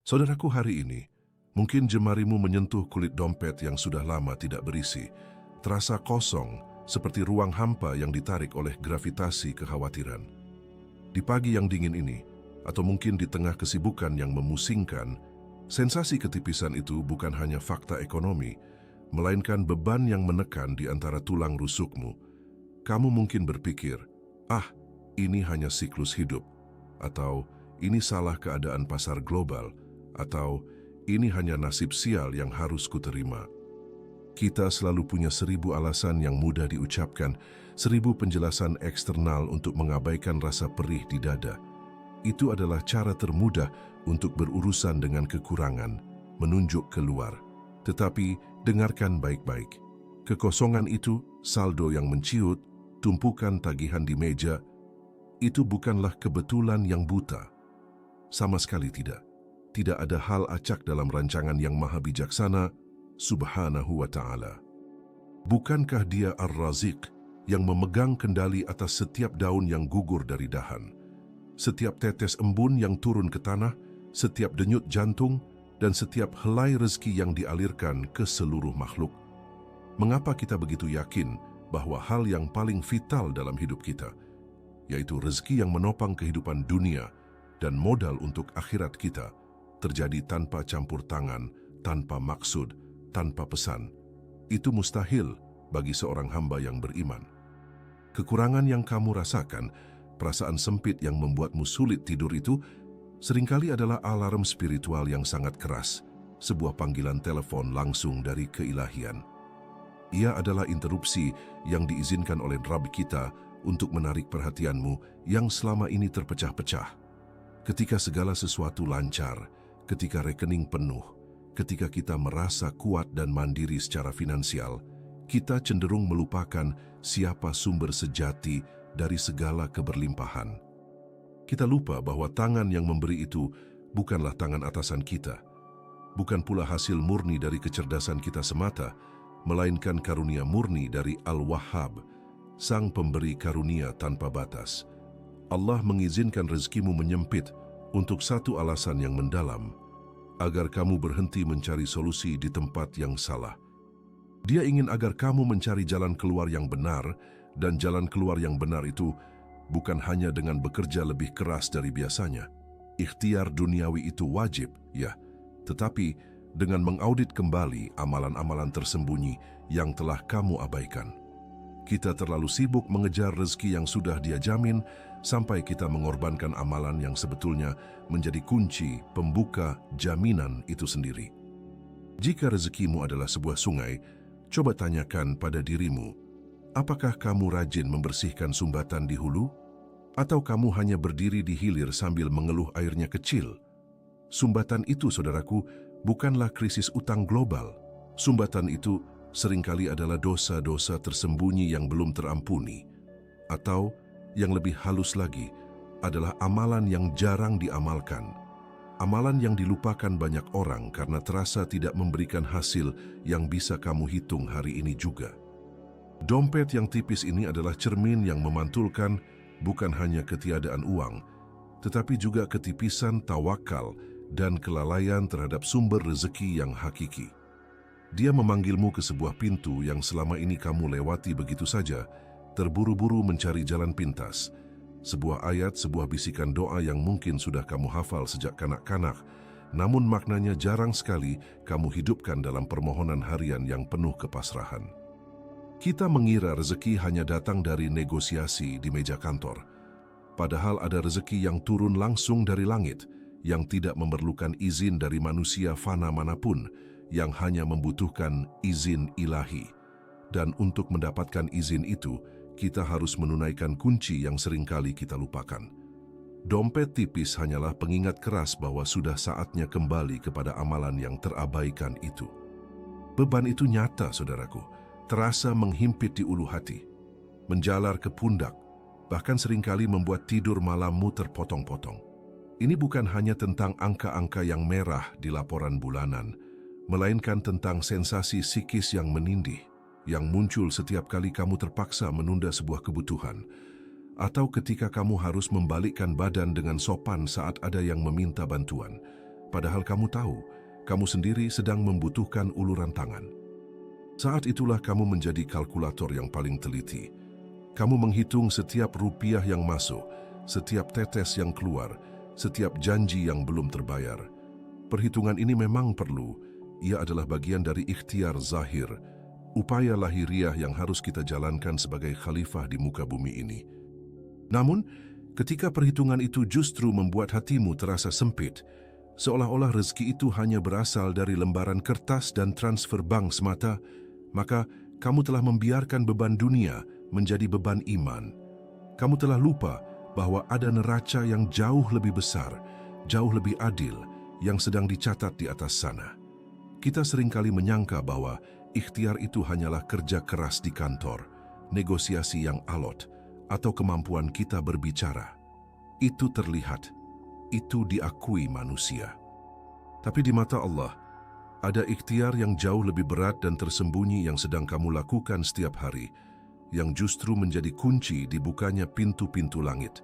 Saudaraku, hari ini, mungkin jemarimu menyentuh kulit dompet yang sudah lama tidak berisi, terasa kosong seperti ruang hampa yang ditarik oleh gravitasi kekhawatiran. Di pagi yang dingin ini, atau mungkin di tengah kesibukan yang memusingkan, sensasi ketipisan itu bukan hanya fakta ekonomi, melainkan beban yang menekan di antara tulang rusukmu. Kamu mungkin berpikir, ini hanya siklus hidup, atau ini salah keadaan pasar global, atau ini hanya nasib sial yang harus kuterima. Kita selalu punya 1000 alasan yang mudah diucapkan, 1000 penjelasan eksternal untuk mengabaikan rasa perih di dada. Itu adalah cara termudah untuk berurusan dengan kekurangan, menunjuk keluar. Tetapi dengarkan baik-baik. Kekosongan itu, saldo yang menciut, tumpukan tagihan di meja, itu bukanlah kebetulan yang buta. Sama sekali tidak. Tidak ada hal acak dalam rancangan yang maha bijaksana, Subhanahu wa ta'ala. Bukankah Dia Ar-Raziq yang memegang kendali atas setiap daun yang gugur dari dahan, setiap tetes embun yang turun ke tanah, setiap denyut jantung, dan setiap helai rezeki yang dialirkan ke seluruh makhluk? Mengapa kita begitu yakin bahwa hal yang paling vital dalam hidup kita, yaitu rezeki yang menopang kehidupan dunia dan modal untuk akhirat kita, terjadi tanpa campur tangan, tanpa maksud, tanpa pesan, itu mustahil bagi seorang hamba yang beriman? Kekurangan yang kamu rasakan, perasaan sempit yang membuatmu sulit tidur itu, seringkali adalah alarm spiritual yang sangat keras, sebuah panggilan telepon langsung dari keilahian. Ia adalah interupsi yang diizinkan oleh Rabb kita untuk menarik perhatianmu yang selama ini terpecah-pecah. Ketika segala sesuatu lancar, ketika rekening penuh, ketika kita merasa kuat dan mandiri secara finansial, kita cenderung melupakan siapa sumber sejati dari segala keberlimpahan. Kita lupa bahwa tangan yang memberi itu bukanlah tangan atasan kita, bukan pula hasil murni dari kecerdasan kita semata, melainkan karunia murni dari Al-Wahhab, Sang Pemberi karunia tanpa batas. Allah mengizinkan rezekimu menyempit untuk satu alasan yang mendalam, agar kamu berhenti mencari solusi di tempat yang salah. Dia ingin agar kamu mencari jalan keluar yang benar, dan jalan keluar yang benar itu bukan hanya dengan bekerja lebih keras dari biasanya. Ikhtiar duniawi itu wajib, ya, tetapi dengan mengaudit kembali amalan-amalan tersembunyi yang telah kamu abaikan. Kita terlalu sibuk mengejar rezeki yang sudah Dia jamin, sampai kita mengorbankan amalan yang sebetulnya menjadi kunci pembuka jaminan itu sendiri. Jika rezekimu adalah sebuah sungai, coba tanyakan pada dirimu, apakah kamu rajin membersihkan sumbatan di hulu? Atau kamu hanya berdiri di hilir sambil mengeluh airnya kecil? Sumbatan itu, saudaraku, bukanlah krisis utang global. Sumbatan itu seringkali adalah dosa-dosa tersembunyi yang belum terampuni. Atau, yang lebih halus lagi, adalah amalan yang jarang diamalkan. Amalan yang dilupakan banyak orang karena terasa tidak memberikan hasil yang bisa kamu hitung hari ini juga. Dompet yang tipis ini adalah cermin yang memantulkan bukan hanya ketiadaan uang, tetapi juga ketipisan tawakal dan kelalaian terhadap sumber rezeki yang hakiki. Dia memanggilmu ke sebuah pintu yang selama ini kamu lewati begitu saja, terburu-buru mencari jalan pintas. Sebuah ayat, sebuah bisikan doa yang mungkin sudah kamu hafal sejak kanak-kanak, namun maknanya jarang sekali kamu hidupkan dalam permohonan harian yang penuh kepasrahan. Kita mengira rezeki hanya datang dari negosiasi di meja kantor, padahal ada rezeki yang turun langsung dari langit, yang tidak memerlukan izin dari manusia fana manapun, yang hanya membutuhkan izin ilahi. Dan untuk mendapatkan izin itu, kita harus menunaikan kunci yang seringkali kita lupakan. Dompet tipis hanyalah pengingat keras bahwa sudah saatnya kembali kepada amalan yang terabaikan itu. Beban itu nyata, saudaraku, terasa menghimpit di ulu hati, menjalar ke pundak, bahkan seringkali membuat tidur malammu terpotong-potong. Ini bukan hanya tentang angka-angka yang merah di laporan bulanan, melainkan tentang sensasi psikis yang menindih, yang muncul setiap kali kamu terpaksa menunda sebuah kebutuhan, atau ketika kamu harus membalikkan badan dengan sopan saat ada yang meminta bantuan. padahal kamu tahu, kamu sendiri sedang membutuhkan uluran tangan. Saat itulah kamu menjadi kalkulator yang paling teliti. Kamu menghitung setiap rupiah yang masuk, setiap tetes yang keluar, setiap janji yang belum terbayar. Perhitungan ini memang perlu. Ia adalah bagian dari ikhtiar zahir, upaya lahiriah yang harus kita jalankan sebagai khalifah di muka bumi ini. Namun, ketika perhitungan itu justru membuat hatimu terasa sempit, seolah-olah rezeki itu hanya berasal dari lembaran kertas dan transfer bank semata, maka kamu telah membiarkan beban dunia menjadi beban iman. Kamu telah lupa bahwa ada neraca yang jauh lebih besar, jauh lebih adil, yang sedang dicatat di atas sana. Kita seringkali menyangka bahwa ikhtiar itu hanyalah kerja keras di kantor, negosiasi yang alot, atau kemampuan kita berbicara. Itu terlihat, itu diakui manusia. Tapi di mata Allah, ada ikhtiar yang jauh lebih berat dan tersembunyi yang sedang kamu lakukan setiap hari, yang justru menjadi kunci dibukanya pintu-pintu langit.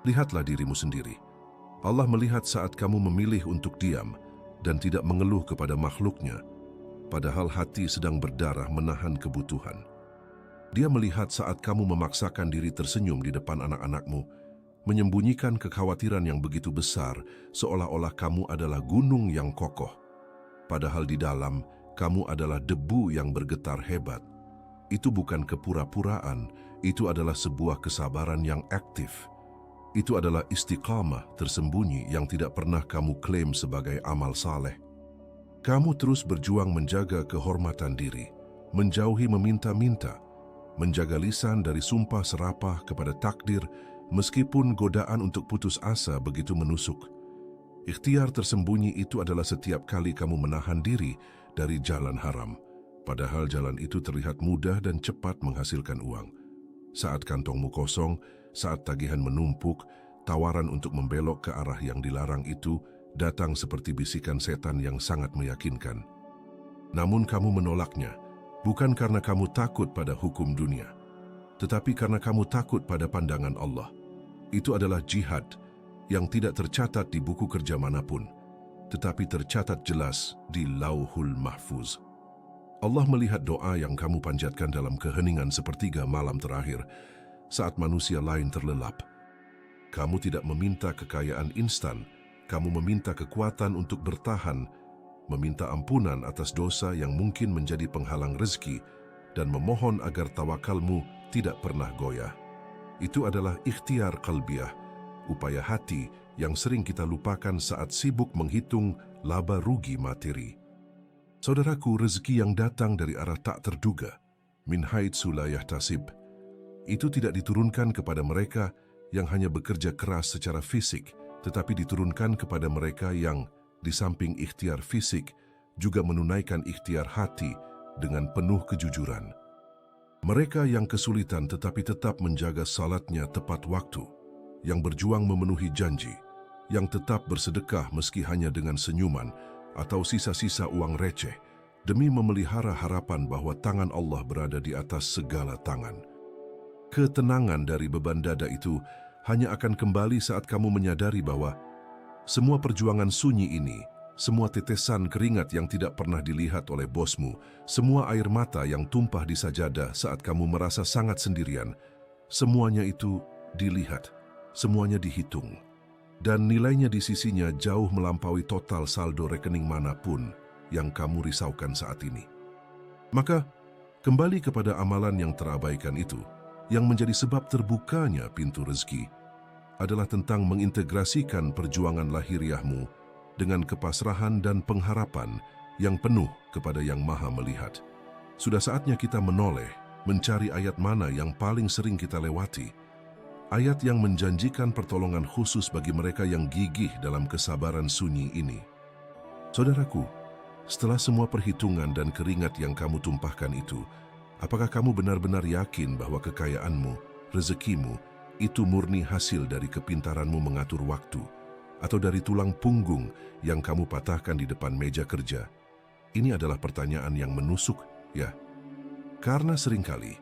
Lihatlah dirimu sendiri. Allah melihat saat kamu memilih untuk diam dan tidak mengeluh kepada makhluknya, padahal hati sedang berdarah menahan kebutuhan. Dia melihat saat kamu memaksakan diri tersenyum di depan anak-anakmu, menyembunyikan kekhawatiran yang begitu besar, seolah-olah kamu adalah gunung yang kokoh. Padahal di dalam, kamu adalah debu yang bergetar hebat. Itu bukan kepura-puraan, itu adalah sebuah kesabaran yang aktif. Itu adalah istiqamah tersembunyi yang tidak pernah kamu klaim sebagai amal saleh. Kamu terus berjuang menjaga kehormatan diri, menjauhi meminta-minta, menjaga lisan dari sumpah serapah kepada takdir, meskipun godaan untuk putus asa begitu menusuk. Ikhtiar tersembunyi itu adalah setiap kali kamu menahan diri dari jalan haram, padahal jalan itu terlihat mudah dan cepat menghasilkan uang. Saat kantongmu kosong, saat tagihan menumpuk, tawaran untuk membelok ke arah yang dilarang itu datang seperti bisikan setan yang sangat meyakinkan. Namun kamu menolaknya, bukan karena kamu takut pada hukum dunia, tetapi karena kamu takut pada pandangan Allah. Itu adalah jihad yang tidak tercatat di buku kerja manapun, tetapi tercatat jelas di Lauhul Mahfuz. Allah melihat doa yang kamu panjatkan dalam keheningan sepertiga malam terakhir, saat manusia lain terlelap. Kamu tidak meminta kekayaan instan, kamu meminta kekuatan untuk bertahan, meminta ampunan atas dosa yang mungkin menjadi penghalang rezeki, dan memohon agar tawakalmu tidak pernah goyah. Itu adalah ikhtiar qalbiyah, upaya hati yang sering kita lupakan saat sibuk menghitung laba rugi materi. Saudaraku, rezeki yang datang dari arah tak terduga, min haitsu la yahtasib, itu tidak diturunkan kepada mereka yang hanya bekerja keras secara fisik, tetapi diturunkan kepada mereka yang, di samping ikhtiar fisik, juga menunaikan ikhtiar hati dengan penuh kejujuran. Mereka yang kesulitan tetapi tetap menjaga salatnya tepat waktu, yang berjuang memenuhi janji, yang tetap bersedekah meski hanya dengan senyuman atau sisa-sisa uang receh, demi memelihara harapan bahwa tangan Allah berada di atas segala tangan. Ketenangan dari beban dada itu hanya akan kembali saat kamu menyadari bahwa semua perjuangan sunyi ini, semua tetesan keringat yang tidak pernah dilihat oleh bosmu, semua air mata yang tumpah di sajadah saat kamu merasa sangat sendirian, semuanya itu dilihat, semuanya dihitung, dan nilainya di sisinya jauh melampaui total saldo rekening manapun yang kamu risaukan saat ini. Maka, kembali kepada amalan yang terabaikan itu, yang menjadi sebab terbukanya pintu rezeki, adalah tentang mengintegrasikan perjuangan lahiriahmu dengan kepasrahan dan pengharapan yang penuh kepada Yang Maha Melihat. Sudah saatnya kita menoleh, mencari ayat mana yang paling sering kita lewati, ayat yang menjanjikan pertolongan khusus bagi mereka yang gigih dalam kesabaran sunyi ini. Saudaraku, setelah semua perhitungan dan keringat yang kamu tumpahkan itu, apakah kamu benar-benar yakin bahwa kekayaanmu, rezekimu, itu murni hasil dari kepintaranmu mengatur waktu, atau dari tulang punggung yang kamu patahkan di depan meja kerja? Ini adalah pertanyaan yang menusuk, ya. Karena seringkali,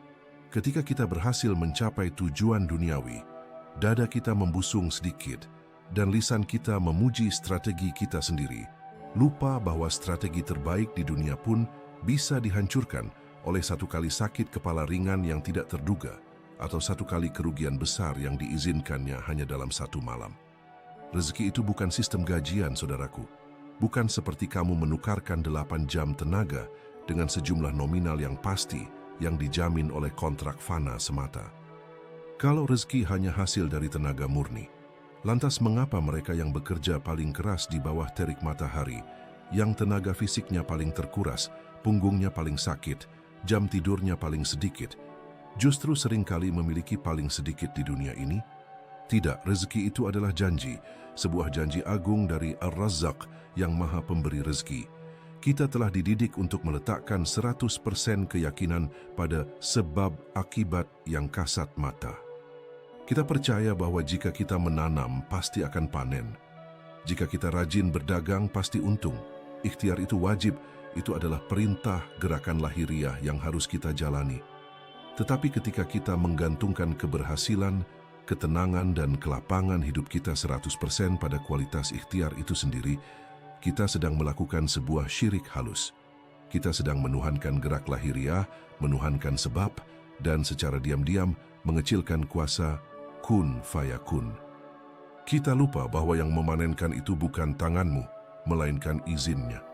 ketika kita berhasil mencapai tujuan duniawi, dada kita membusung sedikit, dan lisan kita memuji strategi kita sendiri, lupa bahwa strategi terbaik di dunia pun bisa dihancurkan oleh satu kali sakit kepala ringan yang tidak terduga atau satu kali kerugian besar yang diizinkannya hanya dalam satu malam. Rezeki itu bukan sistem gajian, saudaraku. Bukan seperti kamu menukarkan 8 jam tenaga dengan sejumlah nominal yang pasti yang dijamin oleh kontrak fana semata. Kalau rezeki hanya hasil dari tenaga murni, lantas mengapa mereka yang bekerja paling keras di bawah terik matahari, yang tenaga fisiknya paling terkuras, punggungnya paling sakit, jam tidurnya paling sedikit, justru seringkali memiliki paling sedikit di dunia ini? Tidak, rezeki itu adalah janji, sebuah janji agung dari Ar-Razzaq yang Maha Pemberi rezeki. Kita telah dididik untuk meletakkan 100% keyakinan pada sebab akibat yang kasat mata. Kita percaya bahwa jika kita menanam, pasti akan panen. Jika kita rajin berdagang, pasti untung. Ikhtiar itu wajib, itu adalah perintah gerakan lahiriah yang harus kita jalani. Tetapi ketika kita menggantungkan keberhasilan, ketenangan dan kelapangan hidup kita 100% pada kualitas ikhtiar itu sendiri, kita sedang melakukan sebuah syirik halus. Kita sedang menuhankan gerak lahiriah, menuhankan sebab, dan secara diam-diam mengecilkan kuasa kun fayakun. Kita lupa bahwa yang memanenkan itu bukan tanganmu, melainkan izinnya.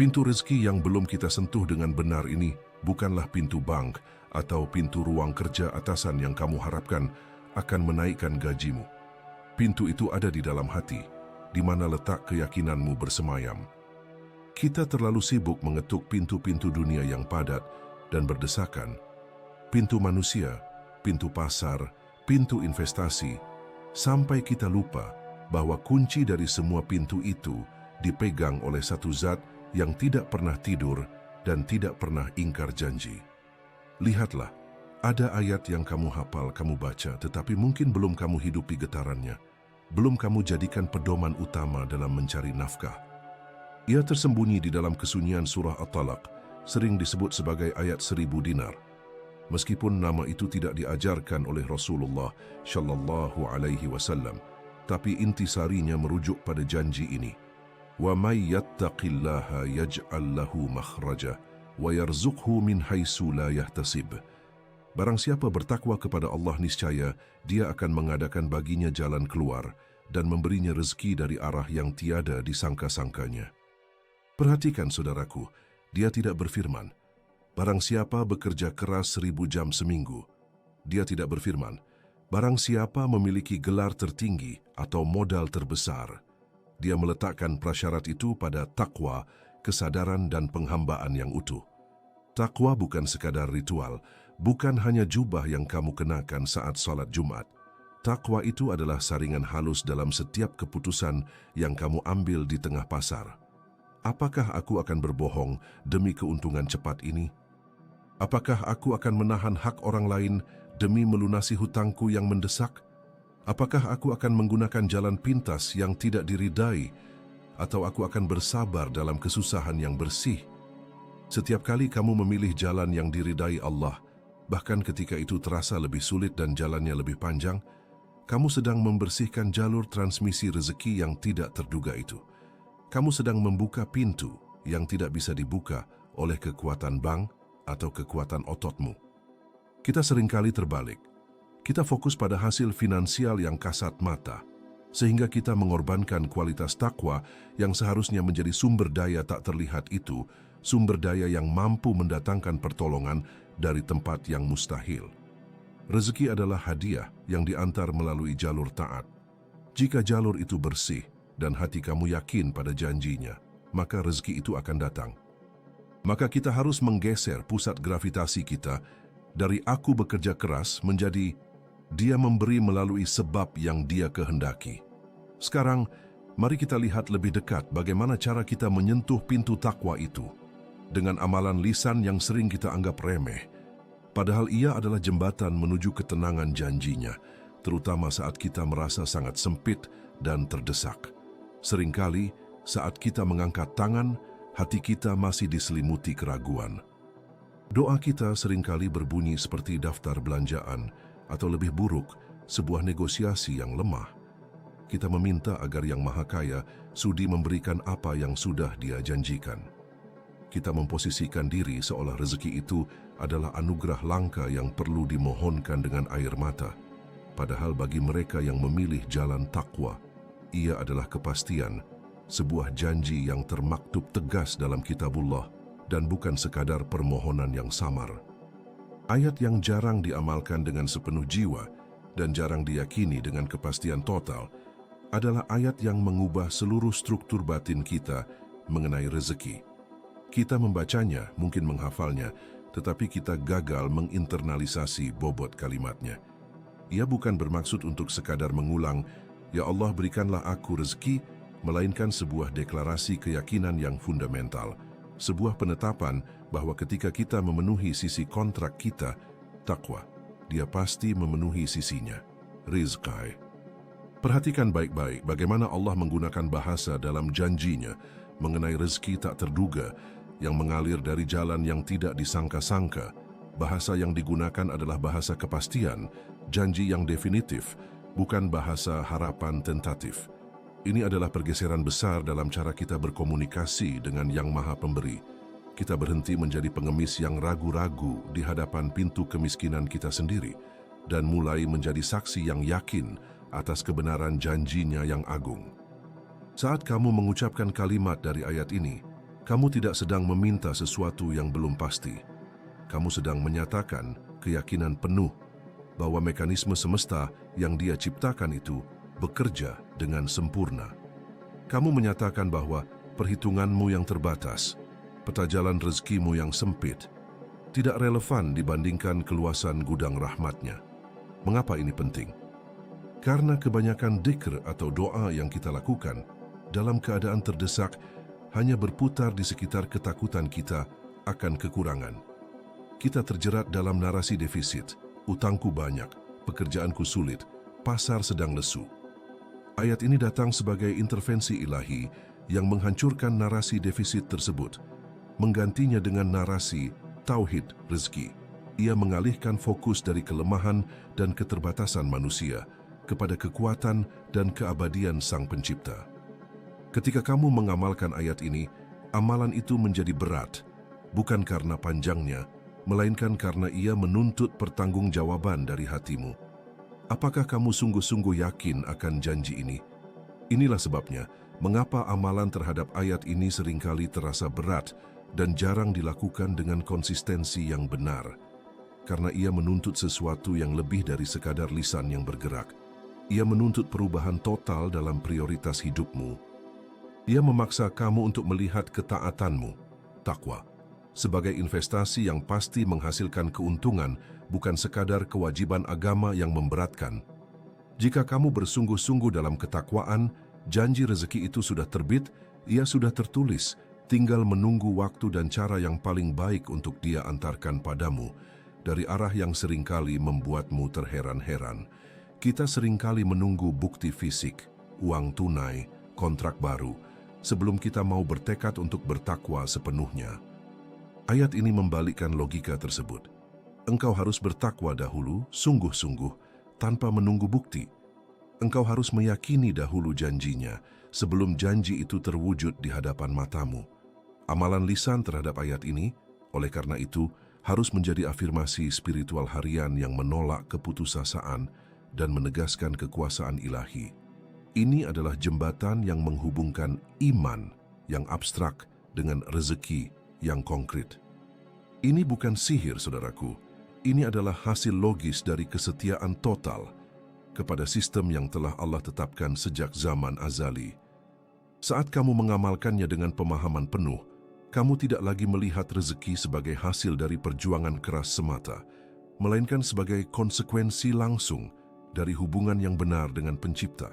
Pintu rezeki yang belum kita sentuh dengan benar ini bukanlah pintu bank atau pintu ruang kerja atasan yang kamu harapkan akan menaikkan gajimu. Pintu itu ada di dalam hati, di mana letak keyakinanmu bersemayam. Kita terlalu sibuk mengetuk pintu-pintu dunia yang padat dan berdesakan. Pintu manusia, pintu pasar, pintu investasi, sampai kita lupa bahwa kunci dari semua pintu itu dipegang oleh satu zat yang tidak pernah tidur dan tidak pernah ingkar janji. Lihatlah, ada ayat yang kamu hafal, kamu baca, tetapi mungkin belum kamu hidupi getarannya. Belum kamu jadikan pedoman utama dalam mencari nafkah. Ia tersembunyi di dalam kesunyian surah At-Talaq, sering disebut sebagai ayat 1000 dinar. Meskipun nama itu tidak diajarkan oleh Rasulullah Shallallahu Alaihi Wasallam, tapi intisarinya merujuk pada janji ini. Wa may yattaqillaha yaj'al lahu makhraja wa yarzuqhu min haitsu la yahtasib. Barang siapa bertakwa kepada Allah, niscaya Dia akan mengadakan baginya jalan keluar dan memberinya rezeki dari arah yang tiada disangka-sangkanya. Perhatikan, saudaraku, Dia tidak berfirman, barang siapa bekerja keras 1000 jam seminggu. Dia tidak berfirman, barang siapa memiliki gelar tertinggi atau modal terbesar. Dia meletakkan prasyarat itu pada takwa, kesadaran dan penghambaan yang utuh. Takwa bukan sekadar ritual, bukan hanya jubah yang kamu kenakan saat salat Jumat. Takwa itu adalah saringan halus dalam setiap keputusan yang kamu ambil di tengah pasar. Apakah aku akan berbohong demi keuntungan cepat ini? Apakah aku akan menahan hak orang lain demi melunasi hutangku yang mendesak? Apakah aku akan menggunakan jalan pintas yang tidak diridai? Atau aku akan bersabar dalam kesusahan yang bersih? Setiap kali kamu memilih jalan yang diridai Allah, bahkan ketika itu terasa lebih sulit dan jalannya lebih panjang, kamu sedang membersihkan jalur transmisi rezeki yang tidak terduga itu. Kamu sedang membuka pintu yang tidak bisa dibuka oleh kekuatan bank atau kekuatan ototmu. Kita seringkali terbalik. Kita fokus pada hasil finansial yang kasat mata, sehingga kita mengorbankan kualitas takwa yang seharusnya menjadi sumber daya tak terlihat itu, sumber daya yang mampu mendatangkan pertolongan dari tempat yang mustahil. Rezeki adalah hadiah yang diantar melalui jalur taat. Jika jalur itu bersih dan hati kamu yakin pada janjinya, maka rezeki itu akan datang. Maka kita harus menggeser pusat gravitasi kita dari aku bekerja keras menjadi Dia memberi melalui sebab yang Dia kehendaki. Sekarang, mari kita lihat lebih dekat bagaimana cara kita menyentuh pintu takwa itu. Dengan amalan lisan yang sering kita anggap remeh, padahal ia adalah jembatan menuju ketenangan janjinya, terutama saat kita merasa sangat sempit dan terdesak. Seringkali, saat kita mengangkat tangan, hati kita masih diselimuti keraguan. Doa kita seringkali berbunyi seperti daftar belanjaan, atau lebih buruk, sebuah negosiasi yang lemah. kita meminta agar Yang Maha Kaya sudi memberikan apa yang sudah Dia janjikan. Kita memposisikan diri seolah rezeki itu adalah anugerah langka yang perlu dimohonkan dengan air mata. Padahal bagi mereka yang memilih jalan takwa, ia adalah kepastian, sebuah janji yang termaktub tegas dalam kitabullah dan bukan sekadar permohonan yang samar. Ayat yang jarang diamalkan dengan sepenuh jiwa dan jarang diyakini dengan kepastian total adalah ayat yang mengubah seluruh struktur batin kita mengenai rezeki. Kita membacanya, mungkin menghafalnya, tetapi kita gagal menginternalisasi bobot kalimatnya. Ia bukan bermaksud untuk sekadar mengulang, "Ya Allah, berikanlah aku rezeki," melainkan sebuah deklarasi keyakinan yang fundamental, sebuah penetapan bahwa ketika kita memenuhi sisi kontrak kita, takwa, Dia pasti memenuhi sisinya, rizqai. Perhatikan baik-baik bagaimana Allah menggunakan bahasa dalam janjinya mengenai rezeki tak terduga yang mengalir dari jalan yang tidak disangka-sangka. Bahasa yang digunakan adalah bahasa kepastian, janji yang definitif, bukan bahasa harapan tentatif. Ini adalah pergeseran besar dalam cara kita berkomunikasi dengan Yang Maha Pemberi. Kita berhenti menjadi pengemis yang ragu-ragu di hadapan pintu kemiskinan kita sendiri dan mulai menjadi saksi yang yakin atas kebenaran janjinya yang agung. Saat kamu mengucapkan kalimat dari ayat ini, kamu tidak sedang meminta sesuatu yang belum pasti. Kamu sedang menyatakan keyakinan penuh bahwa mekanisme semesta yang Dia ciptakan itu bekerja dengan sempurna. Kamu menyatakan bahwa perhitunganmu yang terbatas, peta jalan rezekimu yang sempit, tidak relevan dibandingkan keluasan gudang rahmat-Nya. Mengapa ini penting? Karena kebanyakan dzikir atau doa yang kita lakukan dalam keadaan terdesak hanya berputar di sekitar ketakutan kita akan kekurangan. Kita terjerat dalam narasi defisit, utangku banyak, pekerjaanku sulit, pasar sedang lesu. Ayat ini datang sebagai intervensi ilahi yang menghancurkan narasi defisit tersebut, menggantinya dengan narasi tauhid rezeki. Ia mengalihkan fokus dari kelemahan dan keterbatasan manusia kepada kekuatan dan keabadian Sang Pencipta. Ketika kamu mengamalkan ayat ini, amalan itu menjadi berat, bukan karena panjangnya, melainkan karena ia menuntut pertanggungjawaban dari hatimu. Apakah kamu sungguh-sungguh yakin akan janji ini? Inilah sebabnya mengapa amalan terhadap ayat ini seringkali terasa berat dan jarang dilakukan dengan konsistensi yang benar. Karena ia menuntut sesuatu yang lebih dari sekadar lisan yang bergerak. Ia menuntut perubahan total dalam prioritas hidupmu. Ia memaksa kamu untuk melihat ketaatanmu, takwa, sebagai investasi yang pasti menghasilkan keuntungan, bukan sekadar kewajiban agama yang memberatkan. Jika kamu bersungguh-sungguh dalam ketakwaan, janji rezeki itu sudah terbit, ia sudah tertulis, tinggal menunggu waktu dan cara yang paling baik untuk Dia antarkan padamu, dari arah yang seringkali membuatmu terheran-heran. Kita seringkali menunggu bukti fisik, uang tunai, kontrak baru, sebelum kita mau bertekad untuk bertakwa sepenuhnya. Ayat ini membalikkan logika tersebut. Engkau harus bertakwa dahulu, sungguh-sungguh, tanpa menunggu bukti. Engkau harus meyakini dahulu janjinya, sebelum janji itu terwujud di hadapan matamu. Amalan lisan terhadap ayat ini, oleh karena itu, harus menjadi afirmasi spiritual harian yang menolak keputusasaan dan menegaskan kekuasaan ilahi. Ini adalah jembatan yang menghubungkan iman yang abstrak dengan rezeki yang konkret. Ini bukan sihir, saudaraku. Ini adalah hasil logis dari kesetiaan total kepada sistem yang telah Allah tetapkan sejak zaman azali. Saat kamu mengamalkannya dengan pemahaman penuh, kamu tidak lagi melihat rezeki sebagai hasil dari perjuangan keras semata, melainkan sebagai konsekuensi langsung dari hubungan yang benar dengan Pencipta.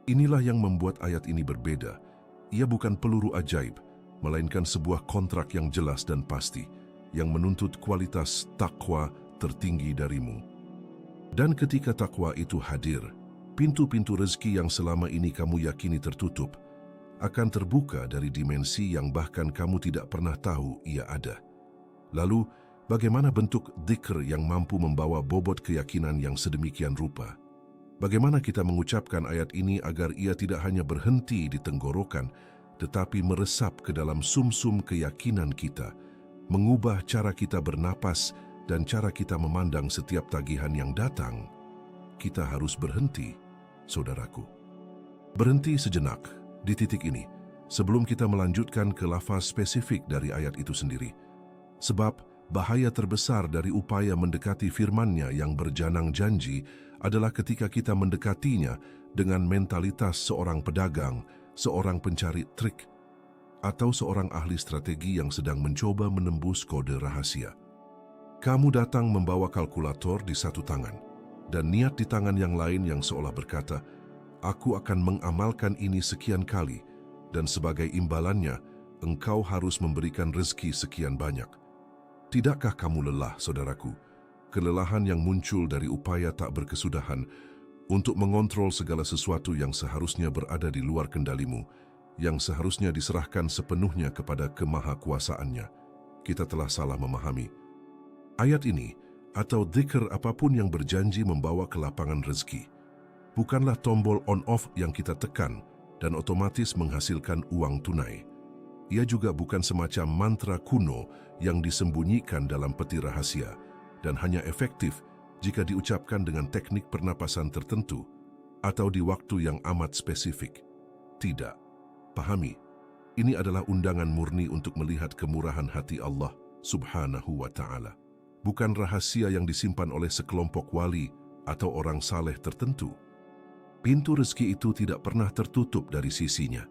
Inilah yang membuat ayat ini berbeda. Ia bukan peluru ajaib, melainkan sebuah kontrak yang jelas dan pasti, yang menuntut kualitas takwa tertinggi darimu. Dan ketika takwa itu hadir, pintu-pintu rezeki yang selama ini kamu yakini tertutup, akan terbuka dari dimensi yang bahkan kamu tidak pernah tahu ia ada. Lalu, bagaimana bentuk dzikr yang mampu membawa bobot keyakinan yang sedemikian rupa? Bagaimana kita mengucapkan ayat ini agar ia tidak hanya berhenti di tenggorokan, tetapi meresap ke dalam sumsum keyakinan kita, mengubah cara kita bernapas dan cara kita memandang setiap tagihan yang datang. Kita harus berhenti, saudaraku. Berhenti sejenak di titik ini, sebelum kita melanjutkan ke lafaz spesifik dari ayat itu sendiri. Sebab bahaya terbesar dari upaya mendekati firman-Nya yang berjanang janji adalah ketika kita mendekatinya dengan mentalitas seorang pedagang, seorang pencari trik, atau seorang ahli strategi yang sedang mencoba menembus kode rahasia. Kamu datang membawa kalkulator di satu tangan, dan niat di tangan yang lain yang seolah berkata, "Aku akan mengamalkan ini sekian kali, dan sebagai imbalannya, engkau harus memberikan rezeki sekian banyak." Tidakkah kamu lelah, saudaraku? Kelelahan yang muncul dari upaya tak berkesudahan untuk mengontrol segala sesuatu yang seharusnya berada di luar kendalimu, yang seharusnya diserahkan sepenuhnya kepada kemahakuasaannya. Kita telah salah memahami. Ayat ini, atau dzikir apapun yang berjanji membawa ke lapangan rezeki, bukanlah tombol on-off yang kita tekan dan otomatis menghasilkan uang tunai. Ia juga bukan semacam mantra kuno yang disembunyikan dalam peti rahasia dan hanya efektif jika diucapkan dengan teknik pernapasan tertentu atau di waktu yang amat spesifik. Tidak. Pahami, ini adalah undangan murni untuk melihat kemurahan hati Allah Subhanahu wa Ta'ala. Bukan rahasia yang disimpan oleh sekelompok wali atau orang saleh tertentu. Pintu rezeki itu tidak pernah tertutup dari sisinya.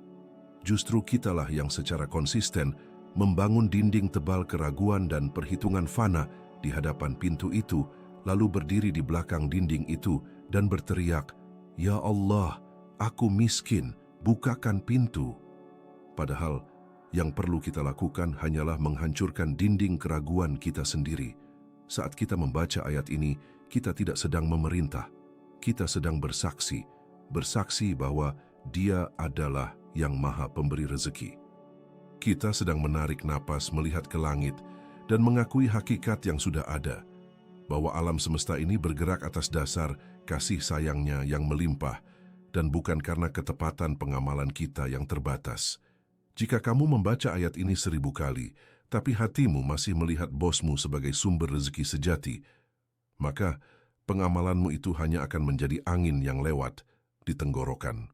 Justru kitalah yang secara konsisten membangun dinding tebal keraguan dan perhitungan fana di hadapan pintu itu, lalu berdiri di belakang dinding itu dan berteriak, "Ya Allah, aku miskin, bukakan pintu." Padahal, yang perlu kita lakukan hanyalah menghancurkan dinding keraguan kita sendiri. Saat kita membaca ayat ini, kita tidak sedang memerintah. Kita sedang bersaksi bahwa Dia adalah yang Maha Pemberi rezeki. Kita sedang menarik napas melihat ke langit dan mengakui hakikat yang sudah ada, bahwa alam semesta ini bergerak atas dasar kasih sayang-Nya yang melimpah dan bukan karena ketepatan pengamalan kita yang terbatas. Jika kamu membaca ayat ini 1000 kali, tapi hatimu masih melihat bosmu sebagai sumber rezeki sejati, maka pengamalanmu itu hanya akan menjadi angin yang lewat di tenggorokan.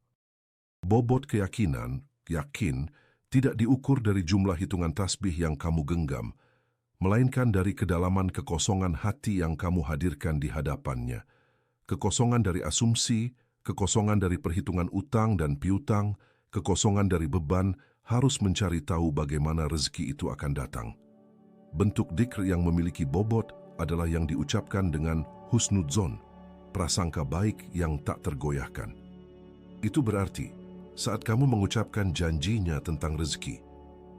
Bobot keyakinan, yakin, tidak diukur dari jumlah hitungan tasbih yang kamu genggam, melainkan dari kedalaman kekosongan hati yang kamu hadirkan di hadapannya. Kekosongan dari asumsi, kekosongan dari perhitungan utang dan piutang, kekosongan dari beban harus mencari tahu bagaimana rezeki itu akan datang. Bentuk dzikir yang memiliki bobot adalah yang diucapkan dengan husnudzon, prasangka baik yang tak tergoyahkan. Itu berarti, saat kamu mengucapkan janjinya tentang rezeki,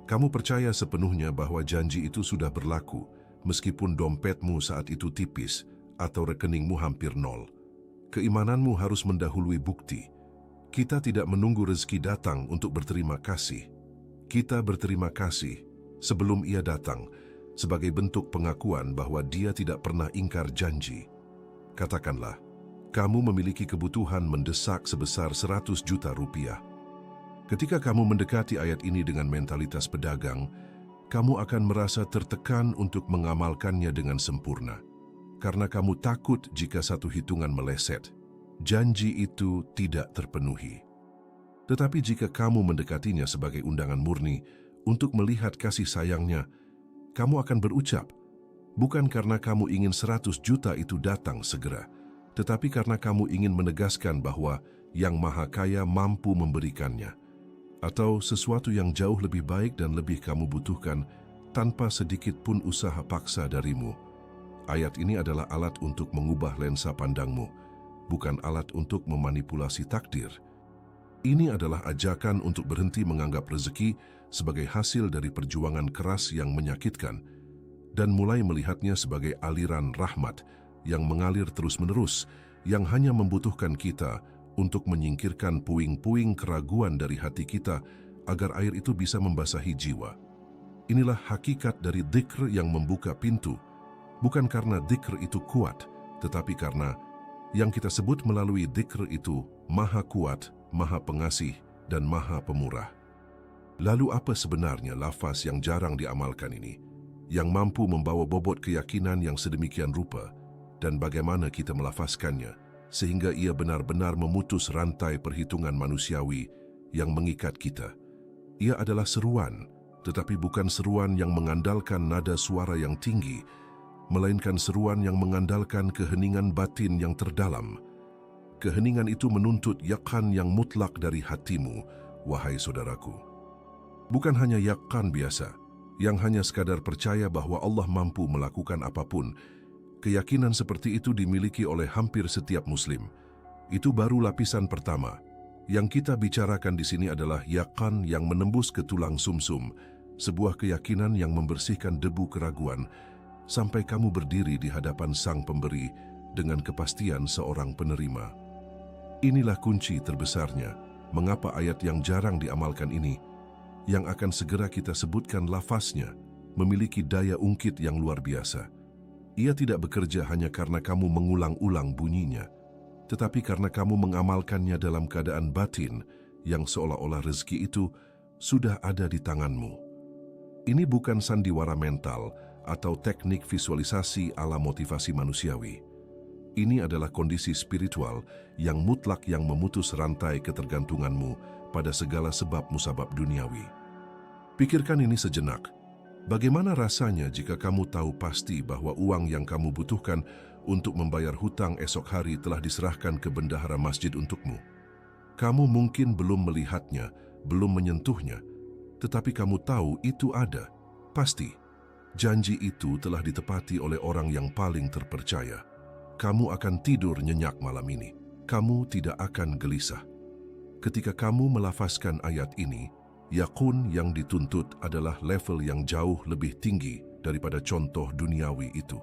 kamu percaya sepenuhnya bahwa janji itu sudah berlaku, meskipun dompetmu saat itu tipis atau rekeningmu hampir nol. Keimananmu harus mendahului bukti. Kita tidak menunggu rezeki datang untuk berterima kasih. Kita berterima kasih sebelum ia datang, sebagai bentuk pengakuan bahwa Dia tidak pernah ingkar janji. Katakanlah, kamu memiliki kebutuhan mendesak sebesar 100 juta rupiah. Ketika kamu mendekati ayat ini dengan mentalitas pedagang, kamu akan merasa tertekan untuk mengamalkannya dengan sempurna. Karena kamu takut jika satu hitungan meleset, janji itu tidak terpenuhi. Tetapi jika kamu mendekatinya sebagai undangan murni untuk melihat kasih sayang-Nya, kamu akan berucap, bukan karena kamu ingin 100 juta itu datang segera, tetapi karena kamu ingin menegaskan bahwa Yang Maha Kaya mampu memberikannya, atau sesuatu yang jauh lebih baik dan lebih kamu butuhkan tanpa sedikit pun usaha paksa darimu. Ayat ini adalah alat untuk mengubah lensa pandangmu, bukan alat untuk memanipulasi takdir. Ini adalah ajakan untuk berhenti menganggap rezeki sebagai hasil dari perjuangan keras yang menyakitkan dan mulai melihatnya sebagai aliran rahmat yang mengalir terus-menerus, yang hanya membutuhkan kita untuk menyingkirkan puing-puing keraguan dari hati kita agar air itu bisa membasahi jiwa. Inilah hakikat dari dzikir yang membuka pintu, bukan karena dzikir itu kuat, tetapi karena yang kita sebut melalui dzikr itu Maha Kuat, Maha Pengasih, dan Maha Pemurah. Lalu apa sebenarnya lafaz yang jarang diamalkan ini, yang mampu membawa bobot keyakinan yang sedemikian rupa, dan bagaimana kita melafazkannya, sehingga ia benar-benar memutus rantai perhitungan manusiawi yang mengikat kita? Ia adalah seruan, tetapi bukan seruan yang mengandalkan nada suara yang tinggi, melainkan seruan yang mengandalkan keheningan batin yang terdalam. Keheningan itu menuntut yakin yang mutlak dari hatimu, wahai saudaraku. Bukan hanya yakin biasa, yang hanya sekadar percaya bahwa Allah mampu melakukan apapun. Keyakinan seperti itu dimiliki oleh hampir setiap Muslim. Itu baru lapisan pertama. Yang kita bicarakan di sini adalah yakin yang menembus ke tulang sumsum, sebuah keyakinan yang membersihkan debu keraguan, sampai kamu berdiri di hadapan Sang Pemberi dengan kepastian seorang penerima. Inilah kunci terbesarnya, mengapa ayat yang jarang diamalkan ini, yang akan segera kita sebutkan lafaznya, memiliki daya ungkit yang luar biasa. Ia tidak bekerja hanya karena kamu mengulang-ulang bunyinya, tetapi karena kamu mengamalkannya dalam keadaan batin yang seolah-olah rezeki itu sudah ada di tanganmu. Ini bukan sandiwara mental atau teknik visualisasi ala motivasi manusiawi. Ini adalah kondisi spiritual yang mutlak yang memutus rantai ketergantunganmu pada segala sebab musabab duniawi. Pikirkan ini sejenak. Bagaimana rasanya jika kamu tahu pasti bahwa uang yang kamu butuhkan untuk membayar hutang esok hari telah diserahkan ke bendahara masjid untukmu? Kamu mungkin belum melihatnya, belum menyentuhnya, tetapi kamu tahu itu ada, pasti. Janji itu telah ditepati oleh orang yang paling terpercaya. Kamu akan tidur nyenyak malam ini. Kamu tidak akan gelisah. Ketika kamu melafazkan ayat ini, yakun yang dituntut adalah level yang jauh lebih tinggi daripada contoh duniawi itu.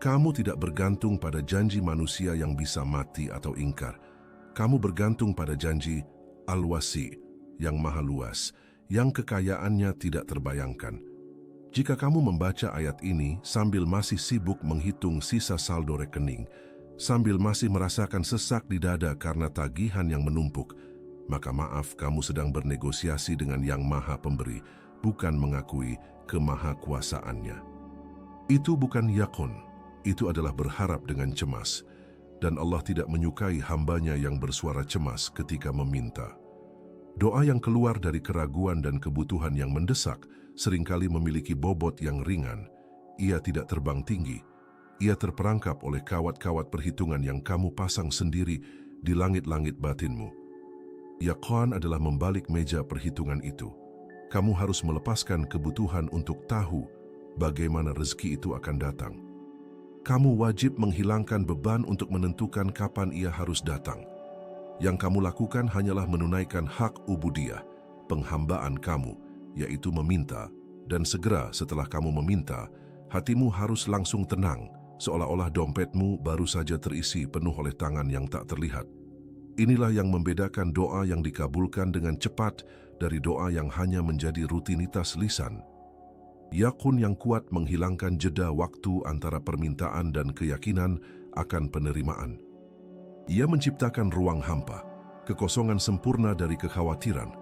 Kamu tidak bergantung pada janji manusia yang bisa mati atau ingkar. Kamu bergantung pada janji Al-Wasi yang maha luas, yang kekayaannya tidak terbayangkan. Jika kamu membaca ayat ini sambil masih sibuk menghitung sisa saldo rekening, sambil masih merasakan sesak di dada karena tagihan yang menumpuk, maka maaf, kamu sedang bernegosiasi dengan Yang Maha Pemberi, bukan mengakui kemahakuasaannya. Itu bukan yakun, itu adalah berharap dengan cemas, dan Allah tidak menyukai hambanya yang bersuara cemas ketika meminta. Doa yang keluar dari keraguan dan kebutuhan yang mendesak seringkali memiliki bobot yang ringan. Ia tidak terbang tinggi. Ia terperangkap oleh kawat-kawat perhitungan yang kamu pasang sendiri di langit-langit batinmu. Yaqan adalah membalik meja perhitungan itu. Kamu harus melepaskan kebutuhan untuk tahu bagaimana rezeki itu akan datang. Kamu wajib menghilangkan beban untuk menentukan kapan ia harus datang. Yang kamu lakukan hanyalah menunaikan hak ubudiyah, penghambaan kamu, yaitu meminta, dan segera setelah kamu meminta, hatimu harus langsung tenang, seolah-olah dompetmu baru saja terisi penuh oleh tangan yang tak terlihat. Inilah yang membedakan doa yang dikabulkan dengan cepat dari doa yang hanya menjadi rutinitas lisan. Yakun yang kuat menghilangkan jeda waktu antara permintaan dan keyakinan akan penerimaan. Ia menciptakan ruang hampa, kekosongan sempurna dari kekhawatiran,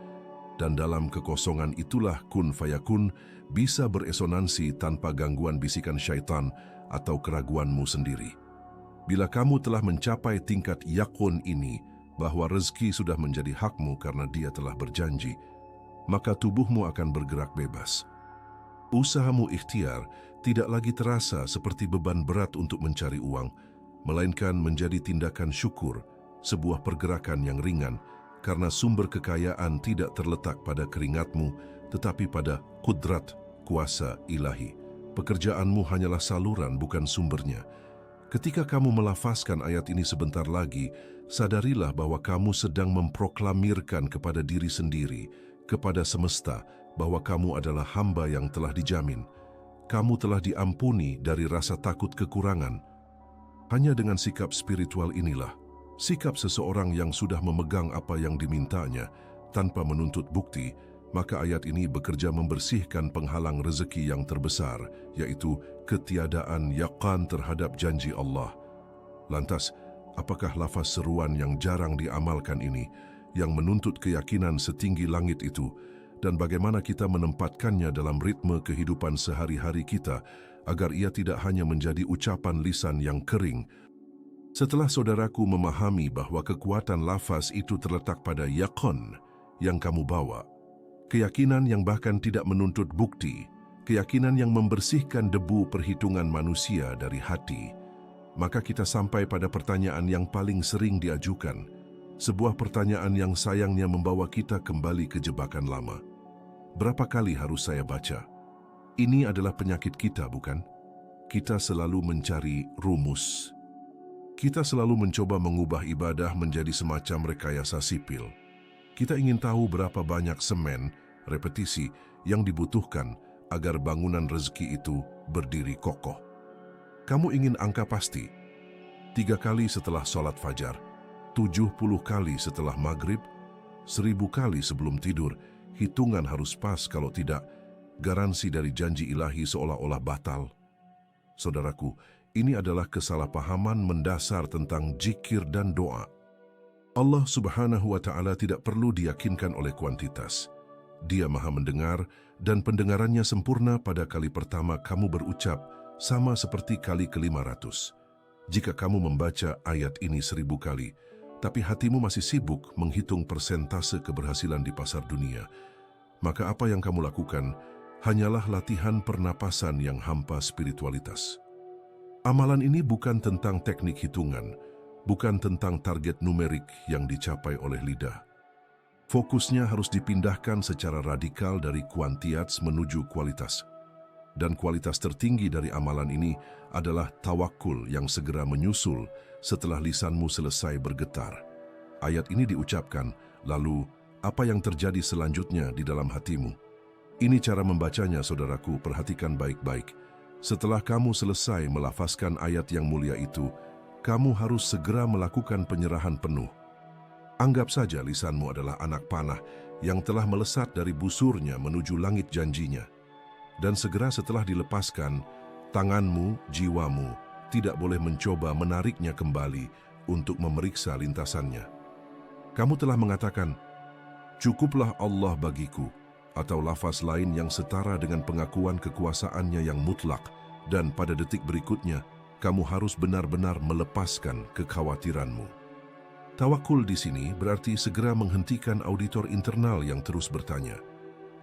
dan dalam kekosongan itulah kun fayakun bisa beresonansi tanpa gangguan bisikan syaitan atau keraguanmu sendiri. Bila kamu telah mencapai tingkat yakun ini, bahwa rezeki sudah menjadi hakmu karena Dia telah berjanji, maka tubuhmu akan bergerak bebas. Usahamu ikhtiar tidak lagi terasa seperti beban berat untuk mencari uang, melainkan menjadi tindakan syukur, sebuah pergerakan yang ringan, karena sumber kekayaan tidak terletak pada keringatmu, tetapi pada kudrat, kuasa ilahi. Pekerjaanmu hanyalah saluran, bukan sumbernya. Ketika kamu melafazkan ayat ini sebentar lagi, sadarilah bahwa kamu sedang memproklamirkan kepada diri sendiri, kepada semesta, bahwa kamu adalah hamba yang telah dijamin. Kamu telah diampuni dari rasa takut kekurangan. Hanya dengan sikap spiritual inilah, sikap seseorang yang sudah memegang apa yang dimintanya tanpa menuntut bukti, maka ayat ini bekerja membersihkan penghalang rezeki yang terbesar, yaitu ketiadaan yaqan terhadap janji Allah. Lantas, Apakah lafaz seruan yang jarang diamalkan ini, yang menuntut keyakinan setinggi langit itu, dan bagaimana kita menempatkannya dalam ritme kehidupan sehari-hari kita, agar ia tidak hanya menjadi ucapan lisan yang kering. Setelah saudaraku memahami bahwa kekuatan lafaz itu terletak pada yaqin yang kamu bawa, keyakinan yang bahkan tidak menuntut bukti, keyakinan yang membersihkan debu perhitungan manusia dari hati, maka kita sampai pada pertanyaan yang paling sering diajukan, sebuah pertanyaan yang sayangnya membawa kita kembali ke jebakan lama. Berapa kali harus saya baca? Ini adalah penyakit kita, bukan? Kita selalu mencari rumus. Kita selalu mencoba mengubah ibadah menjadi semacam rekayasa sipil. Kita ingin tahu berapa banyak semen, repetisi, yang dibutuhkan agar bangunan rezeki itu berdiri kokoh. Kamu ingin angka pasti. 3 kali setelah sholat fajar, 70 kali setelah maghrib, 1000 kali sebelum tidur. Hitungan harus pas, kalau tidak, garansi dari janji ilahi seolah-olah batal. Saudaraku, ini adalah kesalahpahaman mendasar tentang zikir dan doa. Allah Subhanahu wa Ta'ala tidak perlu diyakinkan oleh kuantitas. Dia Maha mendengar, dan pendengarannya sempurna pada kali pertama kamu berucap, sama seperti kali ke-500. Jika kamu membaca ayat ini 1000 kali, tapi hatimu masih sibuk menghitung persentase keberhasilan di pasar dunia, maka apa yang kamu lakukan hanyalah latihan pernapasan yang hampa spiritualitas. Amalan ini bukan tentang teknik hitungan, bukan tentang target numerik yang dicapai oleh lidah. Fokusnya harus dipindahkan secara radikal dari kuantitas menuju kualitas. Dan kualitas tertinggi dari amalan ini adalah tawakul yang segera menyusul setelah lisanmu selesai bergetar. Ayat ini diucapkan, lalu apa yang terjadi selanjutnya di dalam hatimu? Ini cara membacanya, saudaraku, perhatikan baik-baik. Setelah kamu selesai melafazkan ayat yang mulia itu, kamu harus segera melakukan penyerahan penuh. Anggap saja lisanmu adalah anak panah yang telah melesat dari busurnya menuju langit janjinya. Dan segera setelah dilepaskan, tanganmu, jiwamu, tidak boleh mencoba menariknya kembali untuk memeriksa lintasannya. Kamu telah mengatakan, "Cukuplah Allah bagiku," atau lafaz lain yang setara dengan pengakuan kekuasaannya yang mutlak, dan pada detik berikutnya, kamu harus benar-benar melepaskan kekhawatiranmu. Tawakul di sini berarti segera menghentikan auditor internal yang terus bertanya,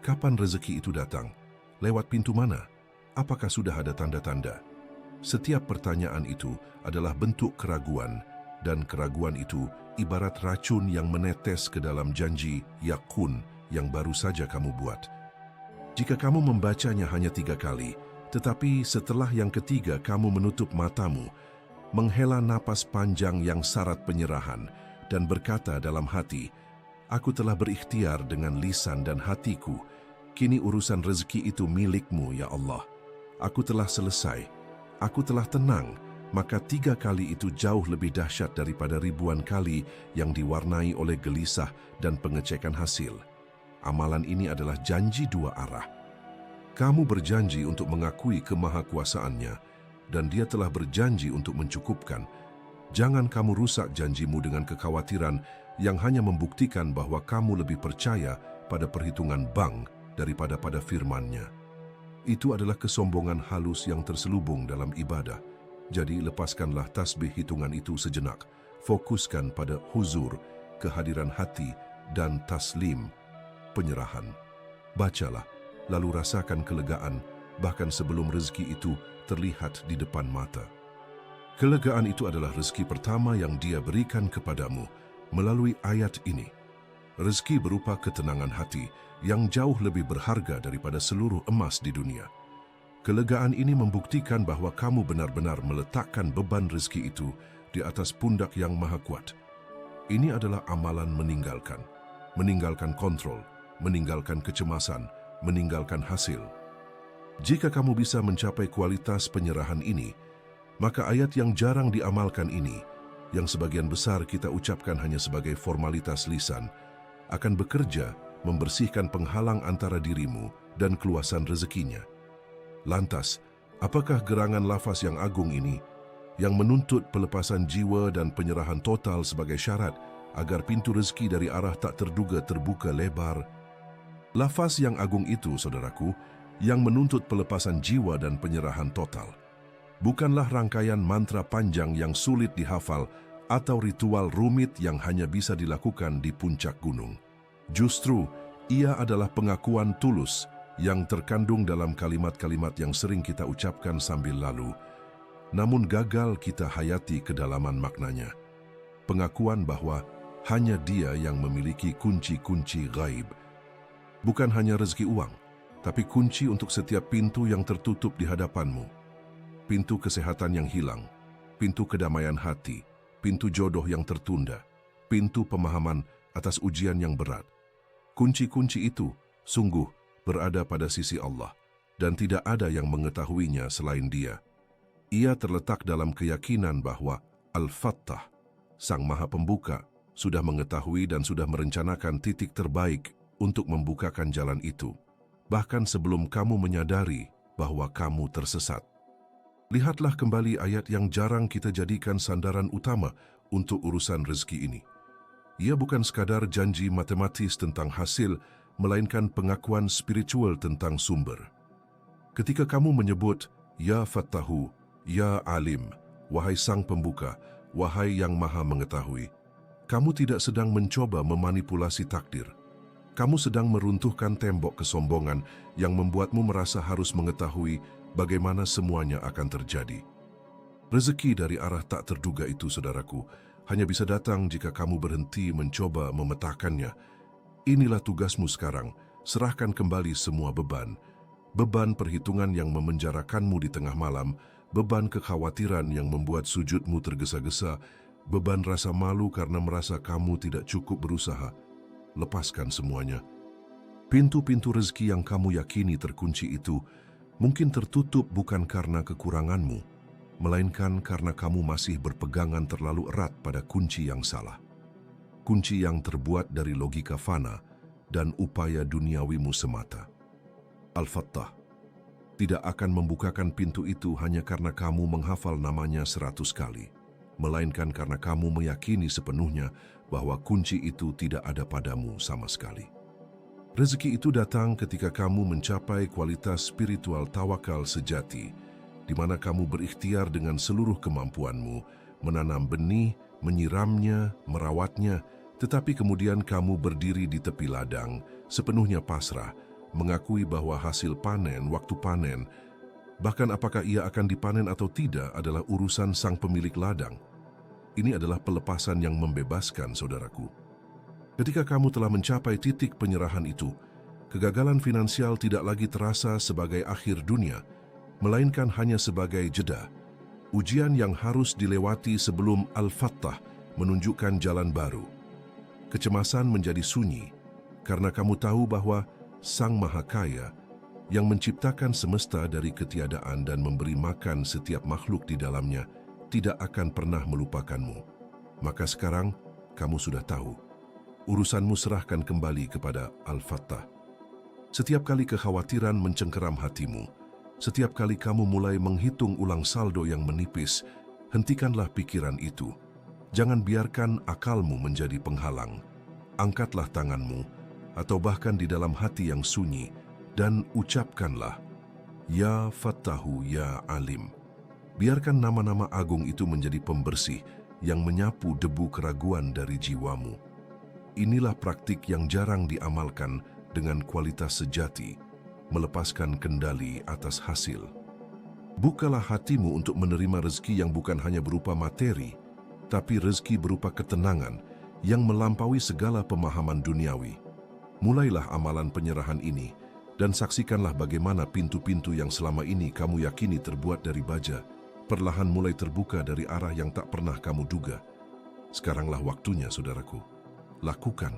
kapan rezeki itu datang? Lewat pintu mana? Apakah sudah ada tanda-tanda? Setiap pertanyaan itu adalah bentuk keraguan, dan keraguan itu ibarat racun yang menetes ke dalam janji yakun yang baru saja kamu buat. Jika kamu membacanya hanya 3 kali, tetapi setelah yang ketiga kamu menutup matamu, menghela napas panjang yang syarat penyerahan, dan berkata dalam hati, "Aku telah berikhtiar dengan lisan dan hatiku. Kini urusan rezeki itu milikmu, ya Allah. Aku telah selesai. Aku telah tenang." Maka 3 kali itu jauh lebih dahsyat daripada ribuan kali yang diwarnai oleh gelisah dan pengecekan hasil. Amalan ini adalah janji 2 arah. Kamu berjanji untuk mengakui kemahakuasaannya, dan Dia telah berjanji untuk mencukupkan. Jangan kamu rusak janjimu dengan kekhawatiran yang hanya membuktikan bahwa kamu lebih percaya pada perhitungan bank daripada pada firman-Nya. Itu adalah kesombongan halus yang terselubung dalam ibadah. Jadi lepaskanlah tasbih hitungan itu sejenak. Fokuskan pada huzur, kehadiran hati, dan taslim, penyerahan. Bacalah, lalu rasakan kelegaan, bahkan sebelum rezeki itu terlihat di depan mata. Kelegaan itu adalah rezeki pertama yang Dia berikan kepadamu melalui ayat ini. Rezeki berupa ketenangan hati yang jauh lebih berharga daripada seluruh emas di dunia. Kelegaan ini membuktikan bahwa kamu benar-benar meletakkan beban rezeki itu di atas pundak yang maha kuat. Ini adalah amalan meninggalkan kontrol, meninggalkan kecemasan, meninggalkan hasil. Jika kamu bisa mencapai kualitas penyerahan ini, maka ayat yang jarang diamalkan ini, yang sebagian besar kita ucapkan hanya sebagai formalitas lisan, akan bekerja membersihkan penghalang antara dirimu dan keluasan rezekinya. Lantas, apakah gerangan lafaz yang agung ini, yang menuntut pelepasan jiwa dan penyerahan total sebagai syarat agar pintu rezeki dari arah tak terduga terbuka lebar. Lafaz yang agung itu, saudaraku, yang menuntut pelepasan jiwa dan penyerahan total, bukanlah rangkaian mantra panjang yang sulit dihafal atau ritual rumit yang hanya bisa dilakukan di puncak gunung. Justru, ia adalah pengakuan tulus yang terkandung dalam kalimat-kalimat yang sering kita ucapkan sambil lalu, namun gagal kita hayati kedalaman maknanya. Pengakuan bahwa hanya Dia yang memiliki kunci-kunci gaib. Bukan hanya rezeki uang, tapi kunci untuk setiap pintu yang tertutup di hadapanmu. Pintu kesehatan yang hilang, pintu kedamaian hati, pintu jodoh yang tertunda, pintu pemahaman atas ujian yang berat. Kunci-kunci itu sungguh berada pada sisi Allah, dan tidak ada yang mengetahuinya selain Dia. Ia terletak dalam keyakinan bahwa Al-Fattah, Sang Maha Pembuka, sudah mengetahui dan sudah merencanakan titik terbaik untuk membukakan jalan itu, bahkan sebelum kamu menyadari bahwa kamu tersesat. Lihatlah kembali ayat yang jarang kita jadikan sandaran utama untuk urusan rezeki ini. Ia bukan sekadar janji matematis tentang hasil, melainkan pengakuan spiritual tentang sumber. Ketika kamu menyebut, Ya Fattahu, Ya Alim, wahai Sang Pembuka, wahai yang Maha Mengetahui, kamu tidak sedang mencoba memanipulasi takdir. Kamu sedang meruntuhkan tembok kesombongan yang membuatmu merasa harus mengetahui bagaimana semuanya akan terjadi. Rezeki dari arah tak terduga itu, saudaraku, hanya bisa datang jika kamu berhenti mencoba memetakannya. Inilah tugasmu sekarang, serahkan kembali semua beban. Beban perhitungan yang memenjarakanmu di tengah malam, beban kekhawatiran yang membuat sujudmu tergesa-gesa, beban rasa malu karena merasa kamu tidak cukup berusaha. Lepaskan semuanya. Pintu-pintu rezeki yang kamu yakini terkunci itu mungkin tertutup bukan karena kekuranganmu, melainkan karena kamu masih berpegangan terlalu erat pada kunci yang salah. Kunci yang terbuat dari logika fana dan upaya duniawimu semata. Al-Fattah tidak akan membukakan pintu itu hanya karena kamu menghafal namanya 100 kali, melainkan karena kamu meyakini sepenuhnya bahwa kunci itu tidak ada padamu sama sekali. Rezeki itu datang ketika kamu mencapai kualitas spiritual tawakal sejati, di mana kamu berikhtiar dengan seluruh kemampuanmu, menanam benih, menyiramnya, merawatnya, tetapi kemudian kamu berdiri di tepi ladang, sepenuhnya pasrah, mengakui bahwa hasil panen, waktu panen, bahkan apakah ia akan dipanen atau tidak adalah urusan sang pemilik ladang. Ini adalah pelepasan yang membebaskan, saudaraku. Ketika kamu telah mencapai titik penyerahan itu, kegagalan finansial tidak lagi terasa sebagai akhir dunia, melainkan hanya sebagai jeda, ujian yang harus dilewati sebelum Al-Fattah menunjukkan jalan baru. Kecemasan menjadi sunyi, karena kamu tahu bahwa Sang Maha Kaya yang menciptakan semesta dari ketiadaan dan memberi makan setiap makhluk di dalamnya tidak akan pernah melupakanmu. Maka sekarang kamu sudah tahu. Urusanmu serahkan kembali kepada Al-Fattah. Setiap kali kekhawatiran mencengkeram hatimu, setiap kali kamu mulai menghitung ulang saldo yang menipis, hentikanlah pikiran itu. Jangan biarkan akalmu menjadi penghalang. Angkatlah tanganmu, atau bahkan di dalam hati yang sunyi, dan ucapkanlah, Ya Fattahu, Ya Alim. Biarkan nama-nama agung itu menjadi pembersih yang menyapu debu keraguan dari jiwamu. Inilah praktik yang jarang diamalkan dengan kualitas sejati, melepaskan kendali atas hasil. Bukalah hatimu untuk menerima rezeki yang bukan hanya berupa materi, tapi rezeki berupa ketenangan yang melampaui segala pemahaman duniawi. Mulailah amalan penyerahan ini dan saksikanlah bagaimana pintu-pintu yang selama ini kamu yakini terbuat dari baja perlahan mulai terbuka dari arah yang tak pernah kamu duga. Sekaranglah waktunya, saudaraku. Lakukan.